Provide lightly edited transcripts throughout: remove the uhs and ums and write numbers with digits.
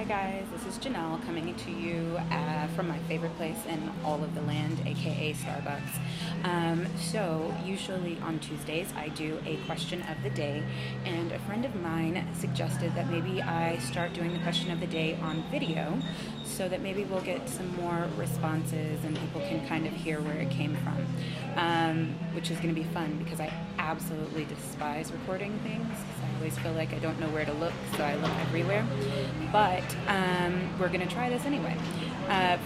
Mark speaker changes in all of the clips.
Speaker 1: Hi guys, this is Janelle coming to you from my favorite place in all of the land, aka Starbucks. So usually on Tuesdays I do a question of the day, and a friend of mine suggested that maybe I start doing the question of the day on video so that maybe we'll get some more responses and people can kind of hear where it came from, which is going to be fun because I absolutely despise recording things because I always feel like I don't know where to look, so I look everywhere. But we're going to try this anyway.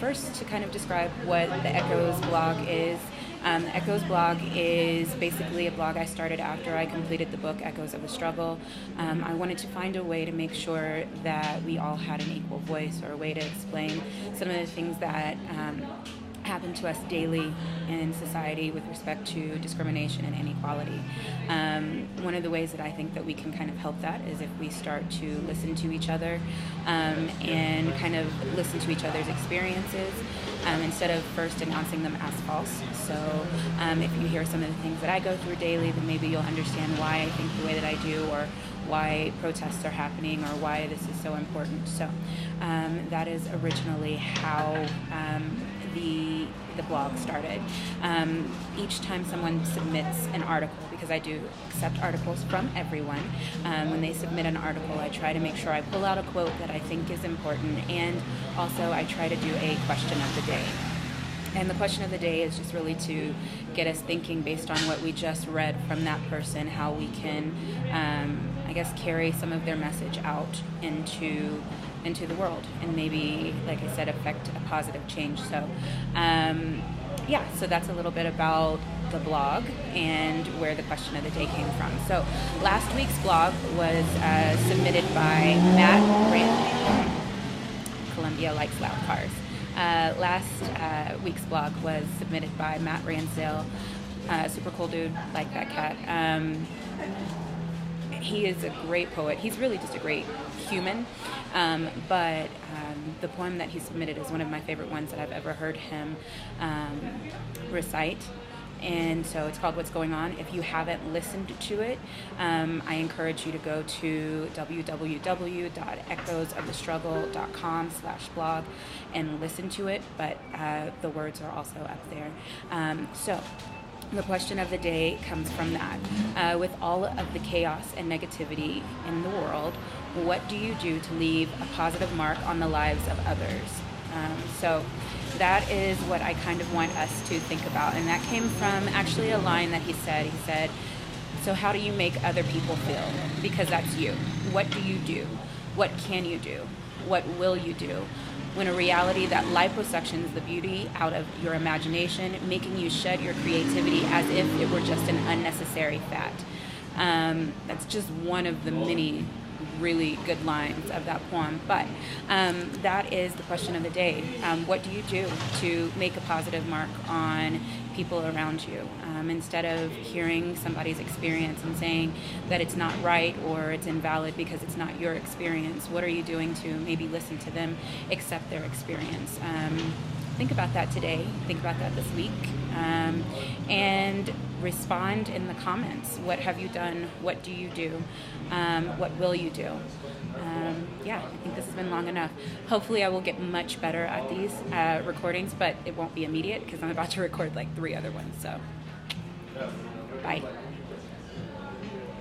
Speaker 1: First, to kind of describe what the Echoes blog is. The Echoes blog is basically a blog I started after I completed the book Echoes of the Struggle. I wanted to find a way to make sure that we all had an equal voice, or a way to explain some of the things that happen to us daily in society with respect to discrimination and inequality. One of the ways that I think that we can kind of help that is if we start to listen to each other and kind of listen to each other's experiences instead of first announcing them as false. So if you hear some of the things that I go through daily, then maybe you'll understand why I think the way that I do, or why protests are happening, or why this is so important. So that is originally how the blog started. Each time someone submits an article, because I do accept articles from everyone, when they submit an article, I try to make sure I pull out a quote that I think is important, and also I try to do a question of the day. And the question of the day is just really to get us thinking, based on what we just read from that person, how we can, I guess, carry some of their message out into the world, and maybe, like I said, affect a positive change. So yeah, so that's a little bit about the blog and where the question of the day came from. So last week's blog was submitted by Matt Rand. Columbia likes loud cars. Last week's blog was submitted by Matt Ransdale. Super cool dude, like that cat. He is a great poet. He's really just a great human. But the poem that he submitted is one of my favorite ones that I've ever heard him recite. And so it's called What's Going On. If you haven't listened to it, I encourage you to go to www.echoesofthestruggle.com/blog and listen to it, but the words are also up there. So the question of the day comes from that. With all of the chaos and negativity in the world, what do you do to leave a positive mark on the lives of others? So that is what I kind of want us to think about. And that came from actually a line that he said. He said, so how do you make other people feel? Because that's you. What do you do? What can you do? What will you do? When a reality that liposuctions the beauty out of your imagination, making you shed your creativity as if it were just an unnecessary fat. That's just one of the many really good lines of that poem, but that is the question of the day. What do you do to make a positive mark on people around you? Instead of hearing somebody's experience and saying that it's not right or it's invalid because it's not your experience, what are you doing to maybe listen to them, accept their experience? Think about that today. Think about that this week. And respond in the comments. What have you done? What do you do? What will you do? Yeah, I think this has been long enough. Hopefully I will get much better at these recordings, but it won't be immediate because I'm about to record like 3 other ones. So, bye.